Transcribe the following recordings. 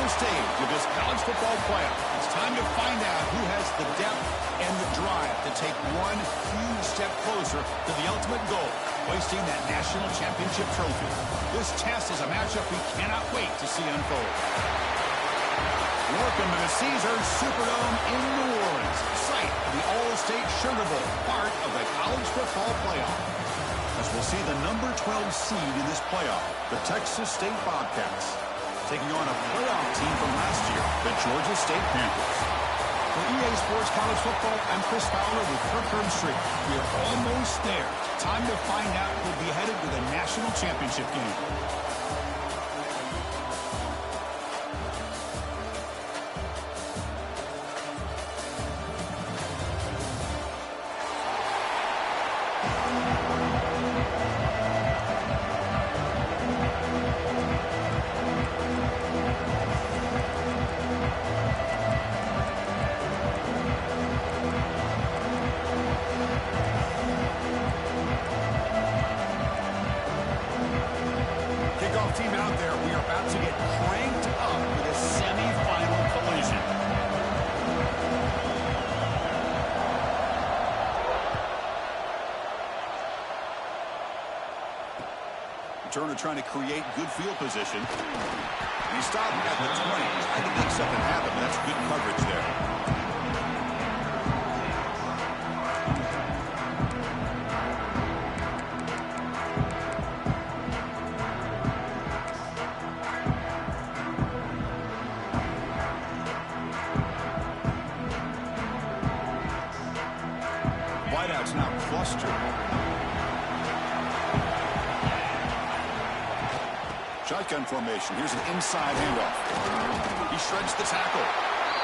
center stage of this college football playoff. It's time to find out who has the depth and the drive to take one huge step closer to the ultimate goal, hoisting that national championship trophy. This test is a matchup we cannot wait to see unfold. Welcome to the Caesars Superdome in New Orleans, site of the All-State Sugar Bowl, part of the college football playoff. As we'll see the number 12 seed in this playoff, the Texas State Bobcats, taking on a playoff team from last year, the Georgia State Panthers. For EA Sports College Football, I'm Chris Fowler with Kirk Herbstreit. We are almost there. Time to find out who'll be headed to the national championship game. Team out there, we are about to get cranked up with a semifinal collision. Turner trying to create good field position. And he stopped at the 20. Trying to make something happen, but that's good coverage there. Wideout's now clustered. Shotgun formation. Here's an inside handoff. He shreds the tackle.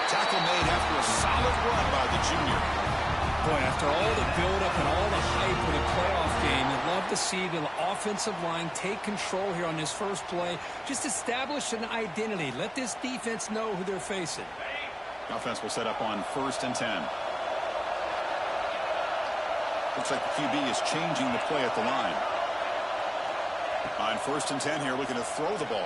Tackle made after a solid run by the junior. Boy, after all the build-up and all the hype with a playoff game, you'd love to see the offensive line take control here on this first play. Just establish an identity. Let this defense know who they're facing. Offense will set up on 1st and 10. Looks like the QB is changing the play at the line. On 1st and 10 here, looking to throw the ball.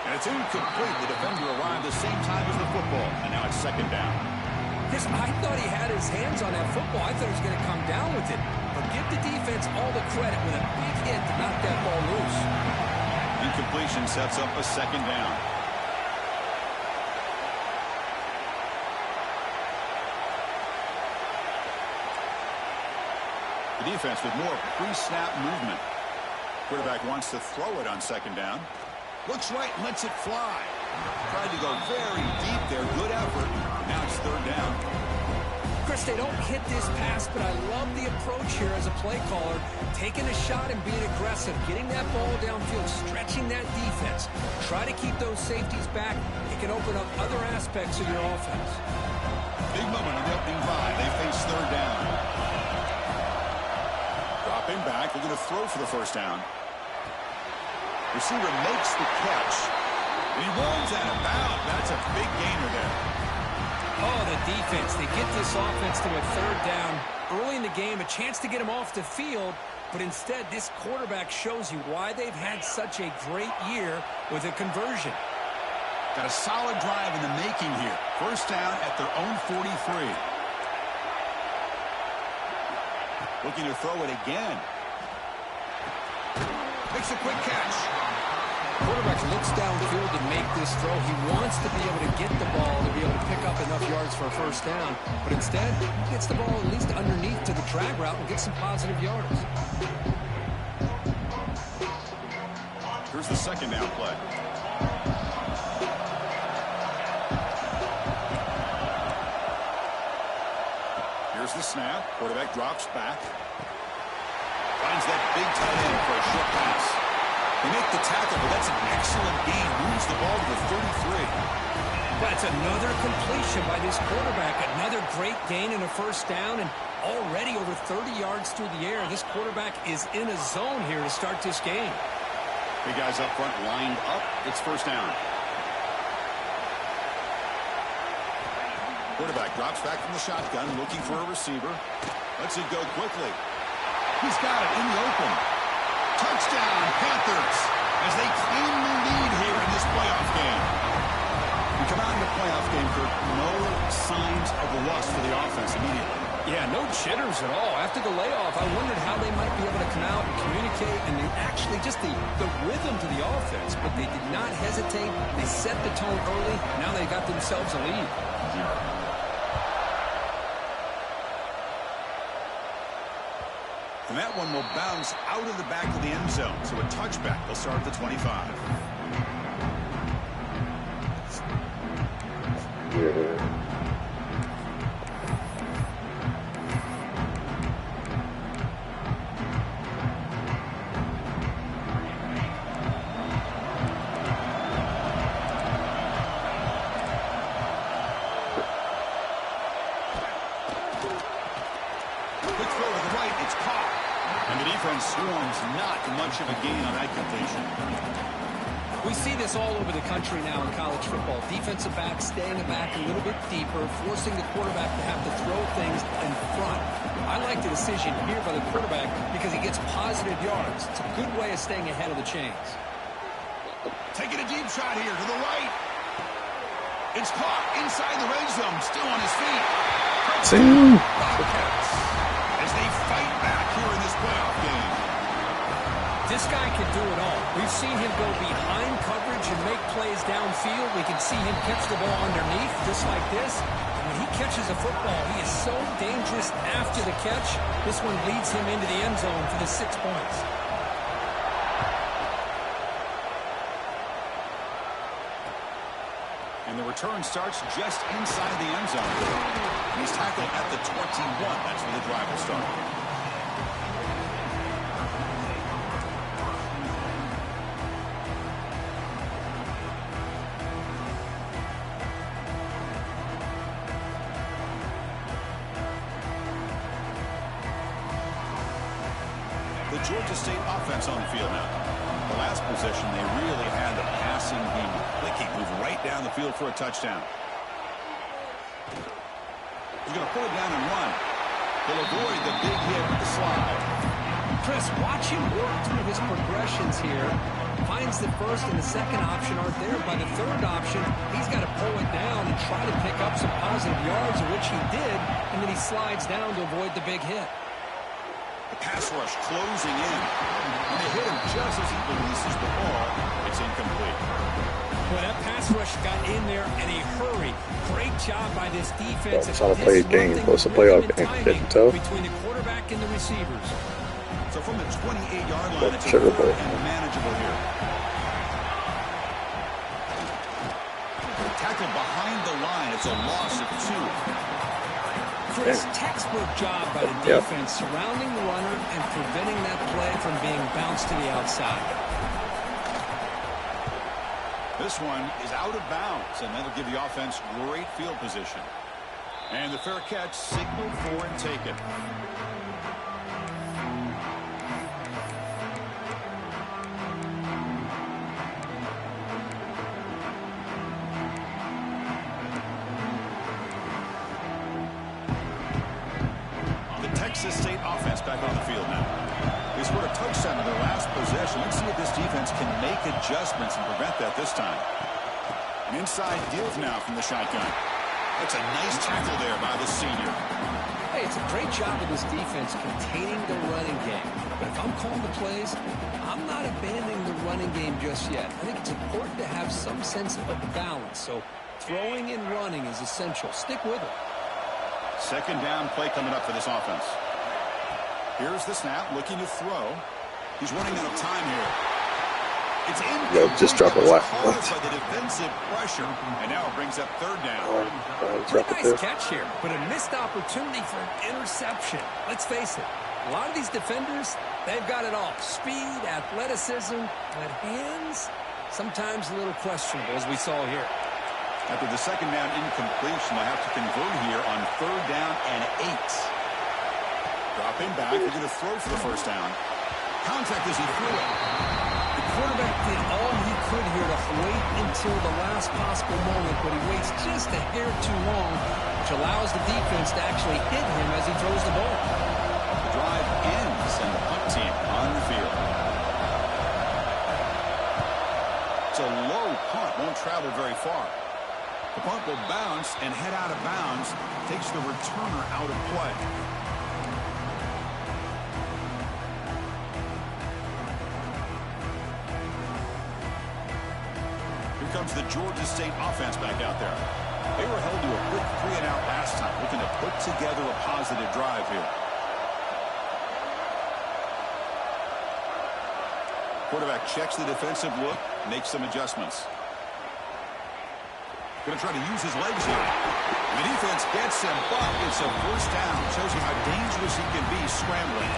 And it's incomplete. The defender arrived the same time as the football. And now it's 2nd down. I thought he had his hands on that football. I thought he was going to come down with it. But give the defense all the credit with a big hit to knock that ball loose. Incompletion sets up a 2nd down. The defense with more pre-snap movement. Quarterback wants to throw it on 2nd down. Looks right and lets it fly. Tried to go very deep there. Good effort. Now it's 3rd down. Chris, they don't hit this pass, but I love the approach here as a play caller. Taking a shot and being aggressive. Getting that ball downfield. Stretching that defense. Try to keep those safeties back. It can open up other aspects of your offense. Big moment on the opening drive. They face 3rd down. Dropping back, looking to throw for the 1st down. Receiver makes the catch. And he runs out of bounds. That's a big gainer there. Oh, the defense. They get this offense to a 3rd down. Early in the game, a chance to get him off the field. But instead, this quarterback shows you why they've had such a great year with a conversion. Got a solid drive in the making here. 1st down at their own 43. Looking to throw it again. Makes a quick catch. Quarterback looks downfield to make this throw. He wants to be able to get the ball to be able to pick up enough yards for a 1st down. But instead, he gets the ball at least underneath to the drag route and gets some positive yards. Here's the 2nd down play. Here's the snap. Quarterback drops back. Finds that big tight end for a short pass. They make the tackle, but that's an excellent gain. Moves the ball to the 33. That's another completion by this quarterback. Another great gain in a 1st down, and already over 30 yards through the air. This quarterback is in a zone here to start this game. Big guys up front lined up. It's 1st down. Quarterback drops back from the shotgun, looking for a receiver. Lets it go quickly. He's got it in the open. Touchdown, Panthers. as they claim the lead here in this playoff game. We come out in the playoff game, Kirk, no signs of rust for the offense immediately. Yeah, no jitters at all. After the layoff, I wondered how they might be able to come out and communicate and actually just the rhythm to the offense. But they did not hesitate. They set the tone early. Now they got themselves a lead. And that one will bounce out of the back of the end zone. So a touchback. They'll start at the 25. Swarms, not much of a gain on that completion. We see this all over the country now in college football. Defensive backs staying back a little bit deeper, forcing the quarterback to have to throw things in front. I like the decision here by the quarterback because he gets positive yards. It's a good way of staying ahead of the chains. Taking a deep shot here to the right. It's caught inside the red zone, still on his feet. Bobcats as they fight back here in this playoff game. This guy can do it all. We've seen him go behind coverage and make plays downfield. We can see him catch the ball underneath, just like this. And when he catches a football, he is so dangerous after the catch. This one leads him into the end zone for the 6 points. And the return starts just inside the end zone. And he's tackled at the 21. That's where the drive will start. The Georgia State offense on the field now. The last possession, they really had the passing game clicking, move right down the field for a touchdown. He's going to pull it down and run. He'll avoid the big hit with the slide. Chris, watch him work through his progressions here. Finds the first and the second option aren't there. By the third option, he's got to pull it down and try to pick up some positive yards, which he did, and then he slides down to avoid the big hit. The pass rush closing in. And they hit him just as he releases the ball. It's incomplete. Well, that pass rush got in there in a hurry. Great job by this defense. It's on a play game. It's a playoff game. Didn't tell. Between the quarterback and the receivers. So from the 28-yard line, it's a Sugar third Bowl. and manageable here. Tackled behind the line. It's a loss of 2. Chris, textbook job by the defense surrounding the runner and preventing that play from being bounced to the outside. This one is out of bounds, and that'll give the offense great field position. And the fair catch signaled for and taken. Texas State offense back on the field now. They scored a touchdown in their last possession. Let's see if this defense can make adjustments and prevent that this time. An inside give now from the shotgun. That's a nice tackle there by the senior. Hey, it's a great job of this defense containing the running game. But if I'm calling the plays, I'm not abandoning the running game just yet. I think it's important to have some sense of balance. So throwing and running is essential. Stick with it. Second down play coming up for this offense. Here's the snap, looking to throw. He's running out of time here. It's in. Just drop a lot. By the defensive pressure, and now it brings up third down. Pretty nice catch here, but a missed opportunity for an interception. Let's face it, a lot of these defenders, they've got it all. Speed, athleticism, but hands, sometimes a little questionable, as we saw here. After the second down incompletion, they have to convert here on third down and 8. Dropping back, they're going to throw for the first down. Contact as he threw it. The quarterback did all he could here to wait until the last possible moment, but he waits just a hair too long, which allows the defense to actually hit him as he throws the ball. The drive ends, and the punt team on the field. won't travel very far. The punt will bounce and head out of bounds. Takes the returner out of play. Here comes the Georgia State offense back out there. They were held to a quick 3-and-out last time, looking to put together a positive drive here. Quarterback checks the defensive look, makes some adjustments. Going to try to use his legs here. The defense gets him, but it's a first down. Shows you how dangerous he can be scrambling.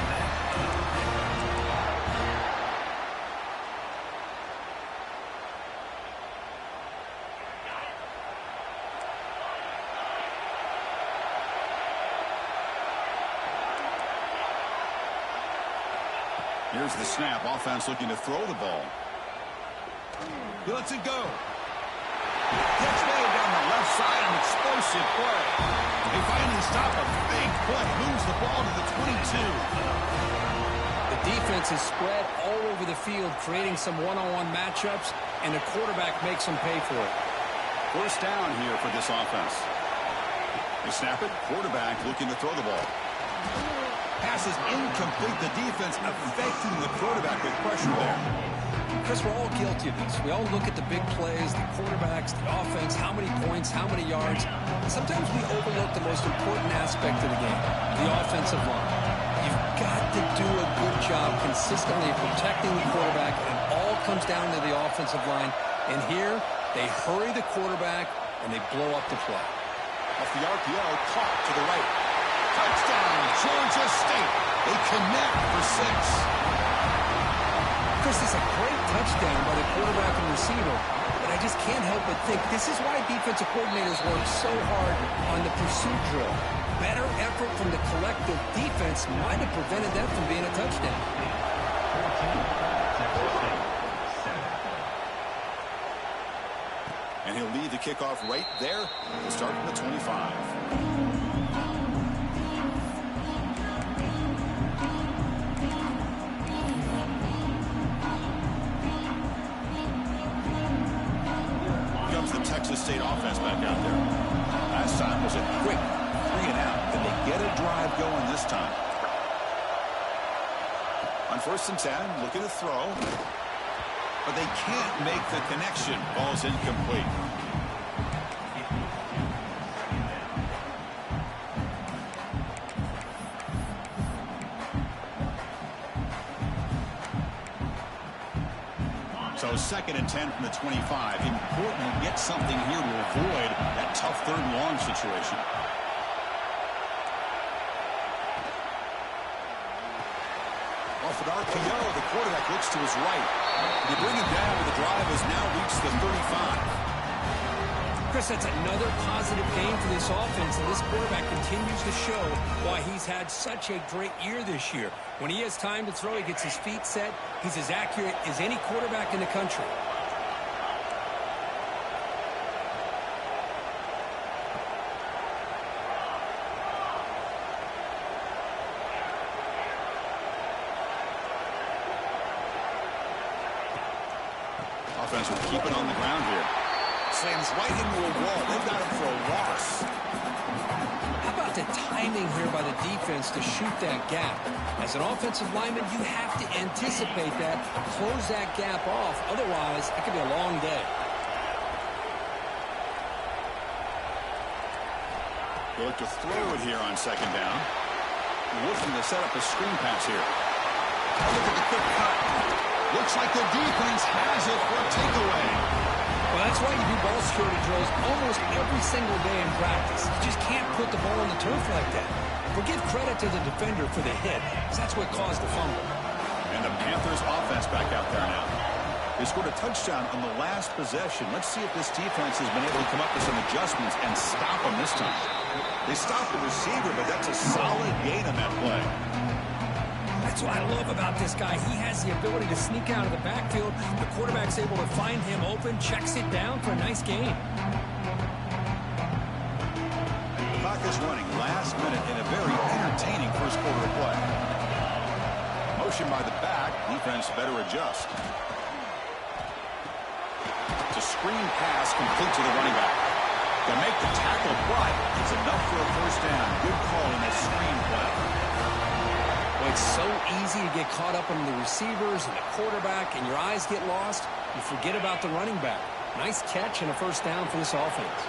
Here's the snap. Offense looking to throw the ball. He lets it go. Catch made down the left side, an explosive play. They finally stop a big play. Moves the ball to the 22. The defense is spread all over the field, creating some one-on-one matchups, and the quarterback makes them pay for it. First down here for this offense. They snap it. Quarterback looking to throw the ball. Pass is incomplete. The defense affecting the quarterback with pressure there. Chris, we're all guilty of this. We all look at the big plays, the quarterbacks, the offense, how many points, how many yards. Sometimes we overlook the most important aspect of the game, the offensive line. You've got to do a good job consistently protecting the quarterback, and it all comes down to the offensive line. And here, they hurry the quarterback, and they blow up the play. Off the RPO, caught to the right. Touchdown, Georgia State. They connect for 6. Chris, it's a great touchdown by the quarterback and receiver, but I just can't help but think this is why defensive coordinators work so hard on the pursuit drill. Better effort from the collective defense might have prevented that from being a touchdown. And he'll lead the kickoff right there. We'll start from the 25. Texas State offense back out there. Last time was a quick 3-and-out. Can they get a drive going this time? On 1st and 10, looking to throw. But they can't make the connection. Ball's incomplete. So 2nd and 10 from the 25. Important to get something here to avoid that tough 3rd and long situation. Off an RPO, the quarterback looks to his right. They bring him down, but the drive has now reached the 35. Chris, that's another positive game for this offense, and this quarterback continues to show why he's had such a great year this year. When he has time to throw, he gets his feet set. He's as accurate as any quarterback in the country. Offense will keep it on the ground here. Slams right into a wall. They've got him for a loss. How about the timing here by the defense to shoot that gap? As an offensive lineman, you have to anticipate that, close that gap off. Otherwise, it could be a long day. They look to throw it here on 2nd down. Looking to set up a screen pass here. Look at the quick cut. Looks like the defense has it for a takeaway. Well, that's why you do ball security drills almost every single day in practice. You just can't put the ball on the turf like that. But give credit to the defender for the hit, because that's what caused the fumble. And the Panthers offense back out there now. They scored a touchdown on the last possession. Let's see if this defense has been able to come up with some adjustments and stop them this time. They stopped the receiver, but that's a solid gain on that play. That's what I love about this guy. He has the ability to sneak out of the backfield. The quarterback's able to find him open, checks it down for a nice gain. Clock is running last minute in a very entertaining first quarter of play. Motion by the back. Defense better adjust. To a screen pass complete to the running back. To make the tackle, but it's enough for a first down. Good call in that screen play. Well, it's so easy to get caught up on the receivers and the quarterback, and your eyes get lost. You forget about the running back. Nice catch and a first down for this offense.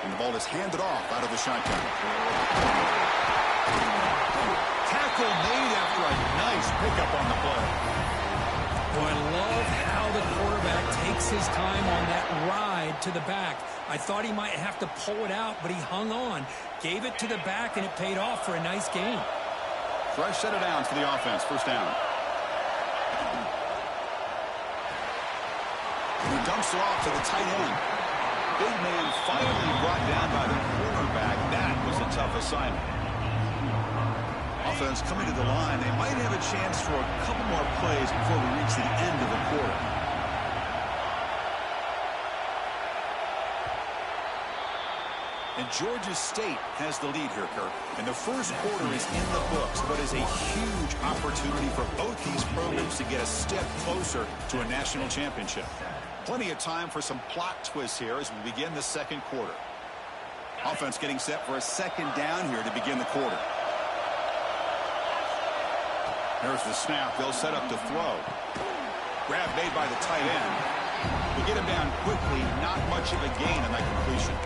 And the ball is handed off out of the shotgun. Tackle made after a nice pickup on the play. Boy, I love how the quarterback takes his time on that ride to the back. I thought he might have to pull it out, but he hung on, gave it to the back, and it paid off for a nice gain. Fresh set of downs for the offense. First down. He dumps it off to the tight end. Big man finally brought down by the quarterback. That was a tough assignment. Offense coming to the line. They might have a chance for a couple more plays before we reach the end of the quarter. And Georgia State has the lead here, Kirk. And the first quarter is in the books, but is a huge opportunity for both these programs to get a step closer to a national championship. Plenty of time for some plot twists here as we begin the second quarter. Offense getting set for a second down here to begin the quarter. There's the snap. They'll set up to throw. Grab made by the tight end. We get him down quickly. Not much of a gain on that completion.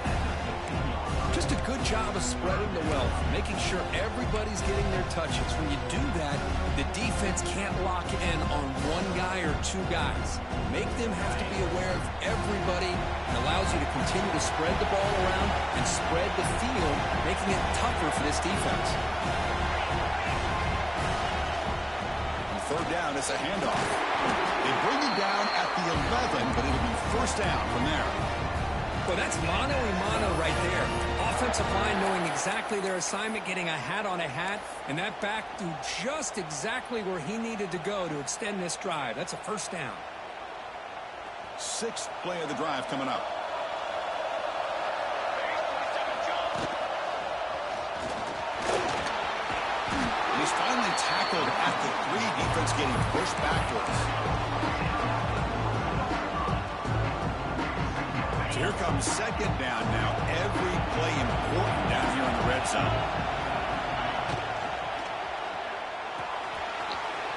Just a good job of spreading the wealth, making sure everybody's getting their touches. When you do that, the defense can't lock in on one guy or two guys. Make them have to be aware of everybody. It allows you to continue to spread the ball around and spread the field, making it tougher for this defense. On third down, it's a handoff. They bring him down at the 11, but it'll be first down from there. Well, that's mano-a-mano right there. Offensive line knowing exactly their assignment, getting a hat on a hat, and that back threw just exactly where he needed to go to extend this drive. That's a first down. Sixth play of the drive coming up. And he's finally tackled at the 3. Defense getting pushed backwards. Here comes second down now. Every play important down here in the red zone.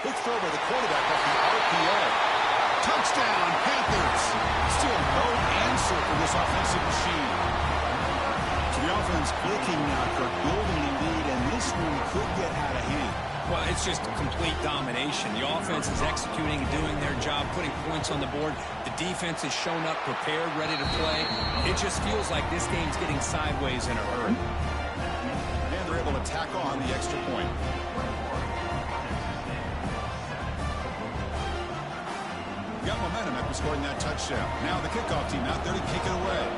Quick throw by the quarterback off the RPO. Touchdown, Panthers. Still no answer for this offensive machine. So the offense clicking now for building a lead, and this one could get out of hand. Well, it's just complete domination. The offense is executing and doing their job, putting points on the board. The defense has shown up, prepared, ready to play. It just feels like this game's getting sideways in a hurry. And they're able to tack on the extra point. Got momentum after scoring that touchdown. Now the kickoff team out there to kick it away.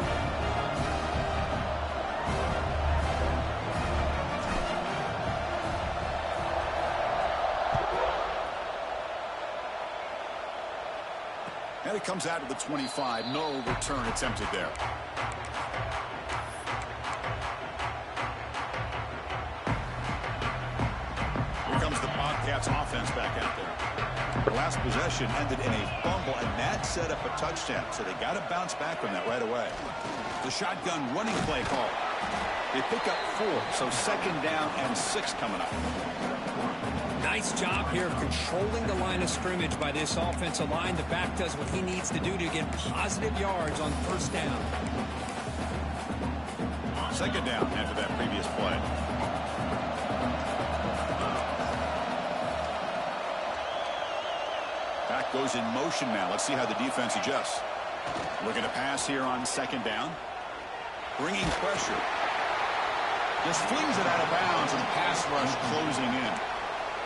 And it comes out of the 25. No return attempted there. Here comes the Bobcats offense back out there. The last possession ended in a fumble, and that set up a touchdown. So they got to bounce back from that right away. The shotgun running play call. They pick up 4, so second down and 6 coming up. Nice job here of controlling the line of scrimmage by this offensive line. The back does what he needs to do to get positive yards on first down. Second down after that previous play. Back goes in motion now. Let's see how the defense adjusts. Looking to pass here on second down. Bringing pressure. Just flings it out of bounds, and the pass rush closing in.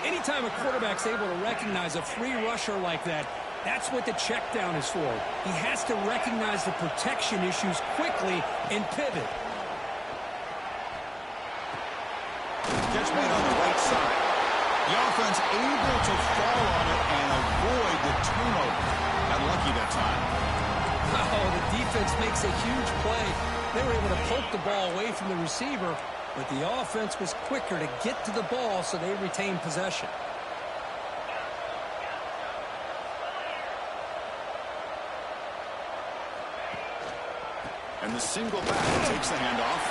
Anytime a quarterback's able to recognize a free rusher like that, that's what the check down is for. He has to recognize the protection issues quickly and pivot. Catch made on the right side. The offense able to fall on it and avoid the turnover. Got lucky that time. Oh, the defense makes a huge play. They were able to poke the ball away from the receiver, but the offense was quicker to get to the ball, so they retained possession. And the single back takes the handoff.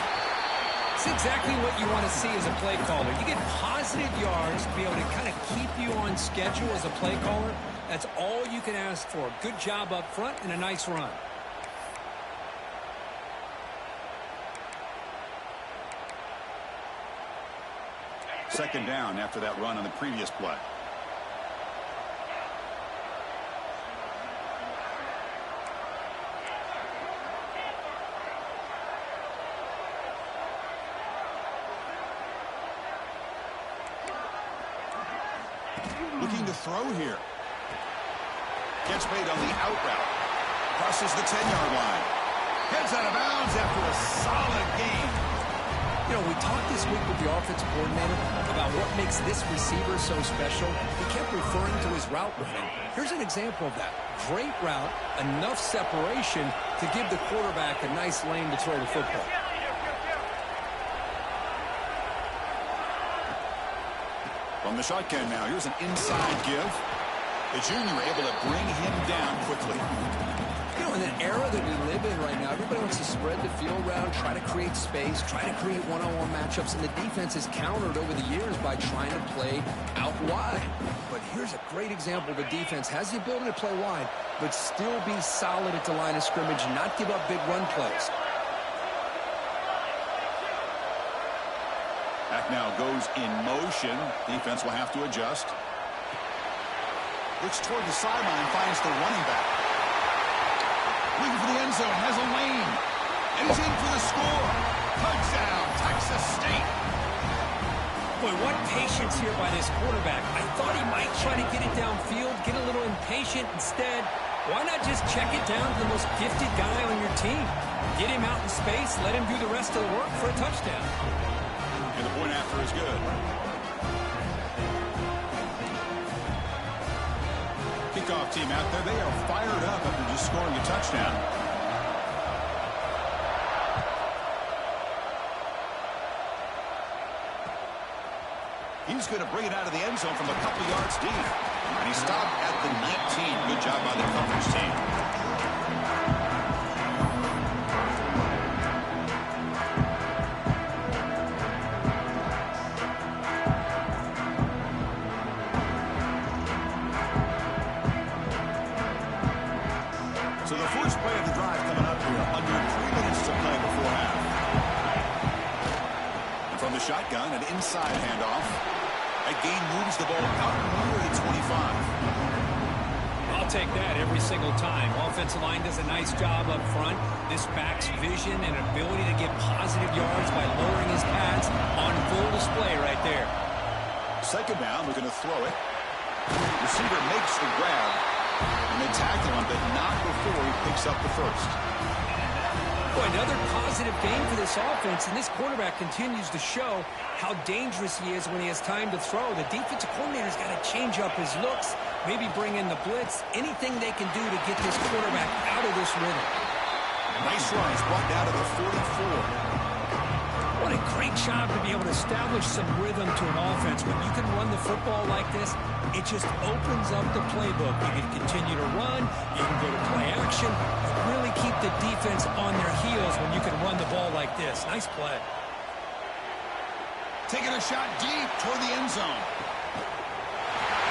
It's exactly what you want to see as a play caller. You get positive yards to be able to kind of keep you on schedule as a play caller. That's all you can ask for. Good job up front and a nice run. Second down after that run on the previous play. Looking to throw here. Gets made on the out route. Crosses the 10-yard line. Heads out of bounds after a solid game. You know, we talked this week with the offensive coordinator about what makes this receiver so special. He kept referring to his route running. Here's an example of that. Great route, enough separation to give the quarterback a nice lane to throw the football. From the shotgun now, here's an inside give. The junior able to bring him down quickly. You know, in an era that we live in right now, everybody wants to spread the field around, try to create space, try to create one-on-one matchups, and the defense has countered over the years by trying to play out wide. But here's a great example. The defense has the ability to play wide, but still be solid at the line of scrimmage, not give up big run plays. Back now goes in motion. Defense will have to adjust. Looks toward the sideline, finds the running back. Looking for the end zone, has a lane. And he's in for the score. Touchdown, Texas State. Boy, what patience here by this quarterback. I thought he might try to get it downfield, get a little impatient. Instead, why not just check it down to the most gifted guy on your team? Get him out in space, let him do the rest of the work for a touchdown. And the point after is good. Kickoff team out there. They are fired up after just scoring a touchdown. He's going to bring it out of the end zone from a couple yards deep. And he stopped at the 19. Good job by the coverage team. So the first play of the drive coming up here. Under 3 minutes to play before half. And from the shotgun, an inside handoff. That gain moves the ball out near the 25. I'll take that every single time. Offensive line does a nice job up front. This back's vision and ability to get positive yards by lowering his pads on full display right there. Second down, we're going to throw it. Receiver makes the grab. And they tackle him, but not before he picks up the first. Boy, another positive game for this offense, and this quarterback continues to show how dangerous he is when he has time to throw. The defensive coordinator's got to change up his looks, maybe bring in the blitz, anything they can do to get this quarterback out of this rhythm. Nice run. He's brought down to the 44. What a great job to be able to establish some rhythm to an offense. When you can run the football like this, it just opens up the playbook. You can continue to run, you can go to play action, but really keep the defense on their heels when you can run the ball like this. Nice play. Taking a shot deep toward the end zone.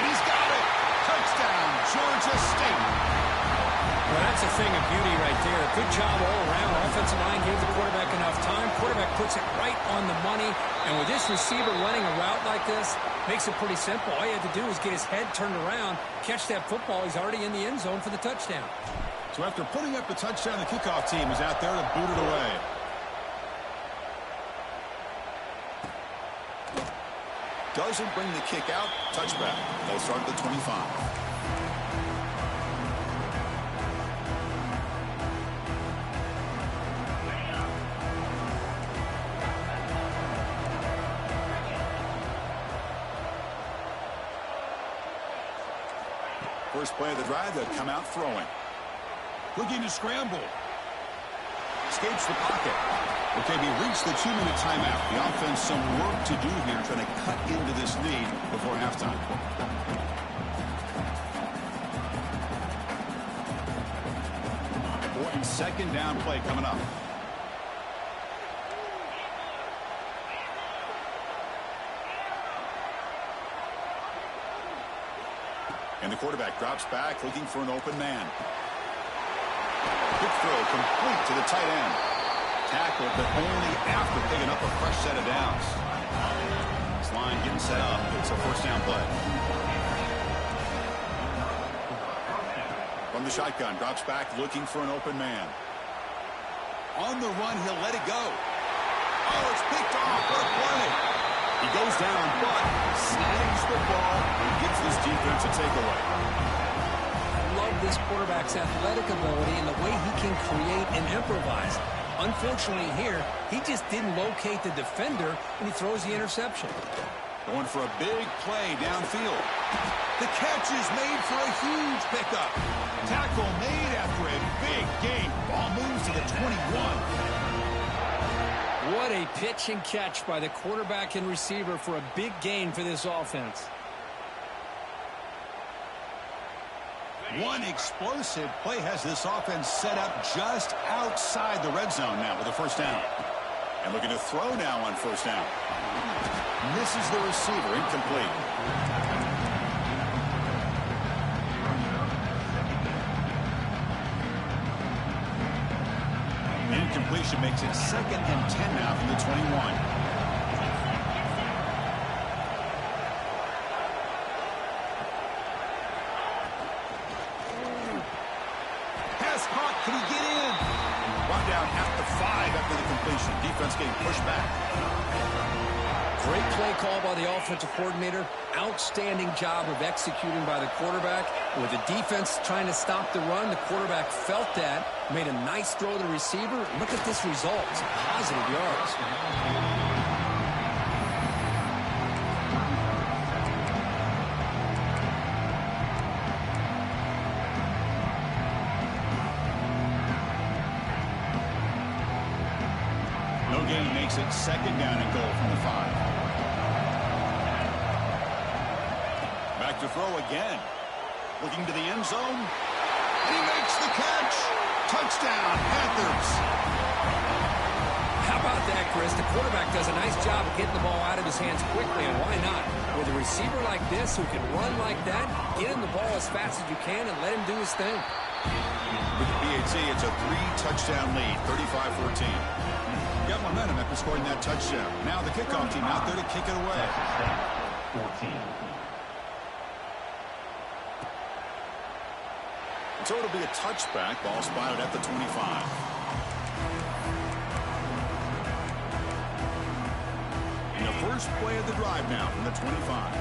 And he's got it. Touchdown, Georgia State. Well, that's a thing of beauty right there. Good job all around. Offensive line gave the quarterback enough time. Quarterback puts it right on the money. And with this receiver running a route like this, makes it pretty simple. All you have to do is get his head turned around, catch that football. He's already in the end zone for the touchdown. So after putting up the touchdown, the kickoff team is out there to boot it away. Doesn't bring the kick out. Touchback. They'll start at the 25. First play of the drive, they'll come out throwing. Looking to scramble. Escapes the pocket. Okay, we reached the 2-minute timeout. The offense some work to do here, trying to cut into this lead before halftime. Important second down play coming up. the quarterback drops back, looking for an open man. Quick throw complete to the tight end. Tackled, but only after picking up a fresh set of downs. This line getting set up. It's a first down play. From the shotgun, drops back, looking for an open man. On the run, he'll let it go. Oh, it's picked off. What a play. He goes down, but snags the ball and gives this defense a takeaway. I love this quarterback's athletic ability and the way he can create and improvise. Unfortunately here, he just didn't locate the defender, and he throws the interception. Going for a big play downfield. The catch is made for a huge pickup. Tackle made after a big gain. Ball moves to the 21. What a pitch and catch by the quarterback and receiver for a big gain for this offense. One explosive play has this offense set up just outside the red zone now with a first down. And looking to throw now on first down. Misses the receiver, incomplete. Incompletion makes it 2nd and 10 now from the 21. Pass caught. Can he get in? Brought down at the 5 after the completion. Defense getting pushed back. Great play call by the offensive coordinator. Outstanding job of executing by the quarterback. With the defense trying to stop the run, the quarterback felt that, made a nice throw to the receiver. Look at this result. It's positive yards. No gain makes it 2nd down and goal from the 5. Back to throw again. Looking to the end zone. And he makes the catch. Touchdown, Panthers. How about that, Chris? The quarterback does a nice job of getting the ball out of his hands quickly, and why not? With a receiver like this who can run like that, get him the ball as fast as you can and let him do his thing. With the BAT, it's a 3-touchdown lead, 35-14. Got momentum after scoring that touchdown. Now the kickoff team out there to kick it away. 14. So it'll be a touchback. Ball spotted at the 25. And the first play of the drive now from the 25.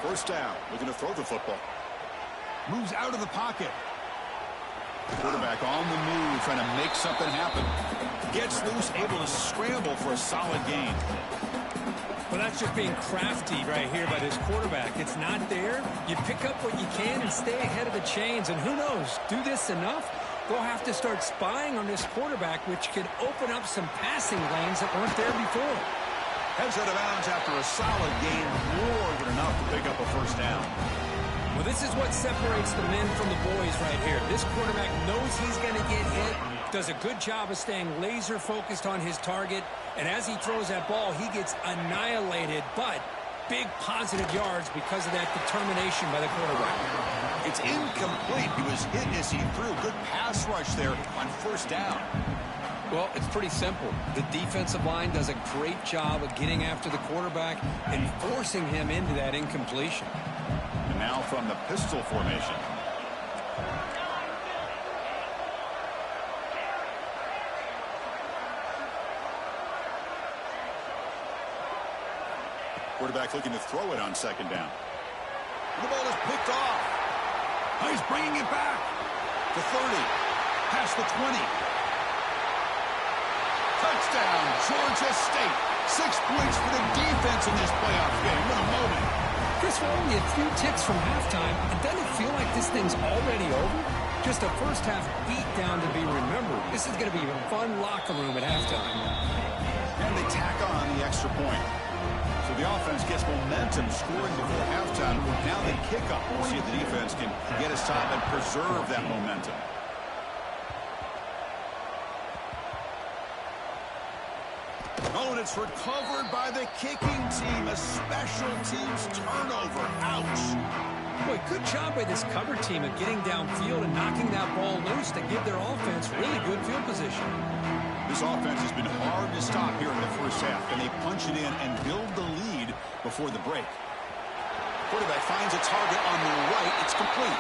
First down. Looking to throw the football. Moves out of the pocket. Quarterback on the move, trying to make something happen. Gets loose, able to scramble for a solid gain. Well, that's just being crafty right here by this quarterback. It's not there. You pick up what you can and stay ahead of the chains. And who knows, do this enough, they'll have to start spying on this quarterback, which could open up some passing lanes that weren't there before. Heads out of bounds after a solid gain, more than enough to pick up a first down. Well, this is what separates the men from the boys right here. This quarterback knows he's going to get hit, does a good job of staying laser focused on his target, and as he throws that ball, he gets annihilated, but big positive yards because of that determination by the quarterback. It's incomplete. He was hit as he threw. Good pass rush there on first down. Well, it's pretty simple. The defensive line does a great job of getting after the quarterback and forcing him into that incompletion. And now from the pistol formation. Quarterback looking to throw it on second down. And the ball is picked off. Oh, he's bringing it back. To 30. Past the 20. Touchdown, Georgia State. 6 points for the defense in this playoff game. What a moment. Chris, we're only a few ticks from halftime. And doesn't it feel like this thing's already over? Just a first half beat down to be remembered. This is going to be a fun locker room at halftime. And they tack on the extra point. So the offense gets momentum scoring before halftime. Now they kick up. We'll see if the defense can get a stop and preserve that momentum. Throwing it it's recovered by the kicking team. A special teams turnover. Ouch. Boy, good job by this cover team of getting downfield and knocking that ball loose to give their offense really good field position. This offense has been hard to stop here in the first half, and they punch it in and build the lead before the break. Quarterback finds a target on the right. It's complete.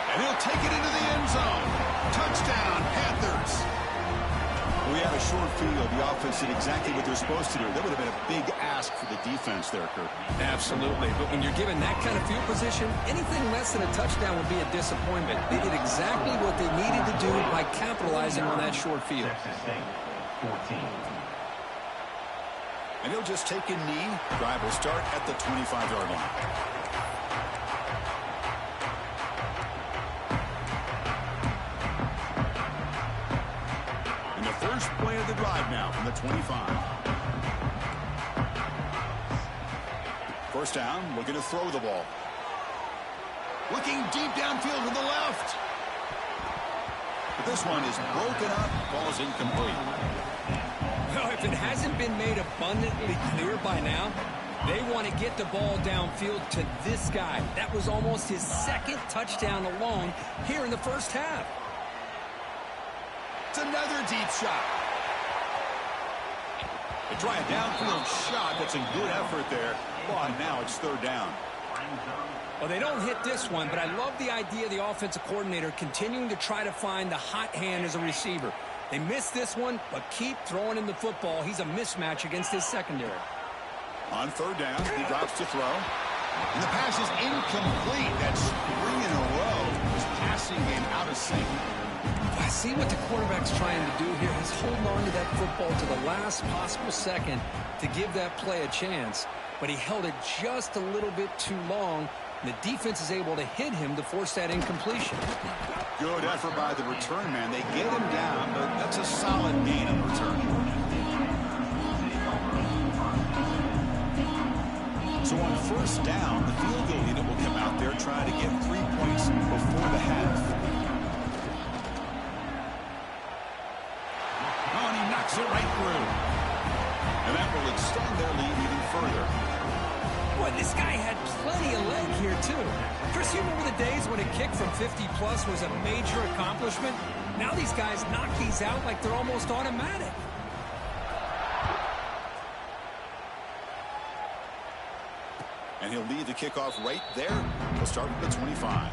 And he'll take it into the end zone. Touchdown, Panthers. We had a short field. The offense did exactly what they're supposed to do. That would have been a big ask for the defense there, Kurt. Absolutely. But when you're given that kind of field position, anything less than a touchdown would be a disappointment. They did exactly what they needed to do by capitalizing on that short field. And he'll just take a knee. Drive will start at the 25-yard line. First play of the drive now from the 25. First down, looking to throw the ball. Looking deep downfield to the left. But this one is broken up, ball's incomplete. Well, if it hasn't been made abundantly clear by now, they want to get the ball downfield to this guy. That was almost his second touchdown alone here in the first half. It's another deep shot. They try a downfield shot. That's a good effort there. Well, now it's third down. Well, they don't hit this one, but I love the idea of the offensive coordinator continuing to try to find the hot hand as a receiver. They missed this one, but keep throwing him the football. He's a mismatch against his secondary. On third down, he drops to throw. And the pass is incomplete. That's 3 in a row. His passing game out of sync. I see what the quarterback's trying to do here. He's holding on to that football to the last possible second to give that play a chance. But he held it just a little bit too long. And the defense is able to hit him to force that incompletion. Good effort by the return man. They get him down, but that's a solid gain on the return. So on first down, the field goal unit will come out there trying to get 3 points before the half. Knocks it right through. And that will extend their lead even further. Boy, this guy had plenty of leg here, too. Chris, you remember the days when a kick from 50-plus was a major accomplishment? Now these guys knock these out like they're almost automatic. And he'll lead the kickoff right there. He'll start with the 25.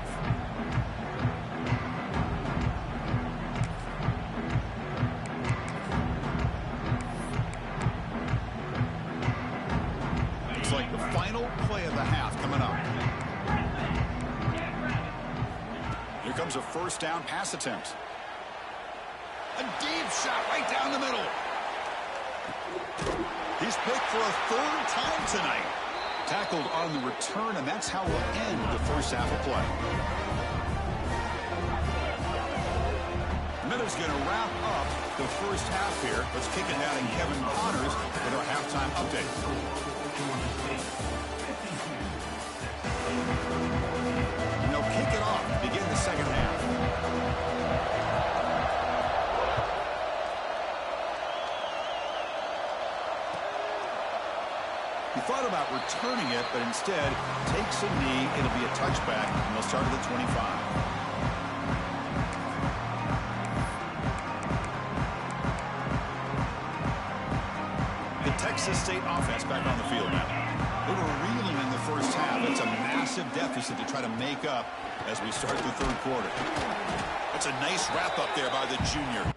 Like the final play of the half coming up. Here comes a first down pass attempt. A deep shot right down the middle. He's picked for a third time tonight. Tackled on the return, and that's how we'll end the first half of play. Miller's going to wrap up the first half here. Let's kick it down to Kevin Connors with our halftime update. And they'll kick it off to begin the second half. He thought about returning it, but instead takes a knee. It'll be a touchback, and they'll start at the 25. Texas State offense back on the field now. They were reeling in the first half. It's a massive deficit to try to make up as we start the third quarter. That's a nice wrap up there by the junior.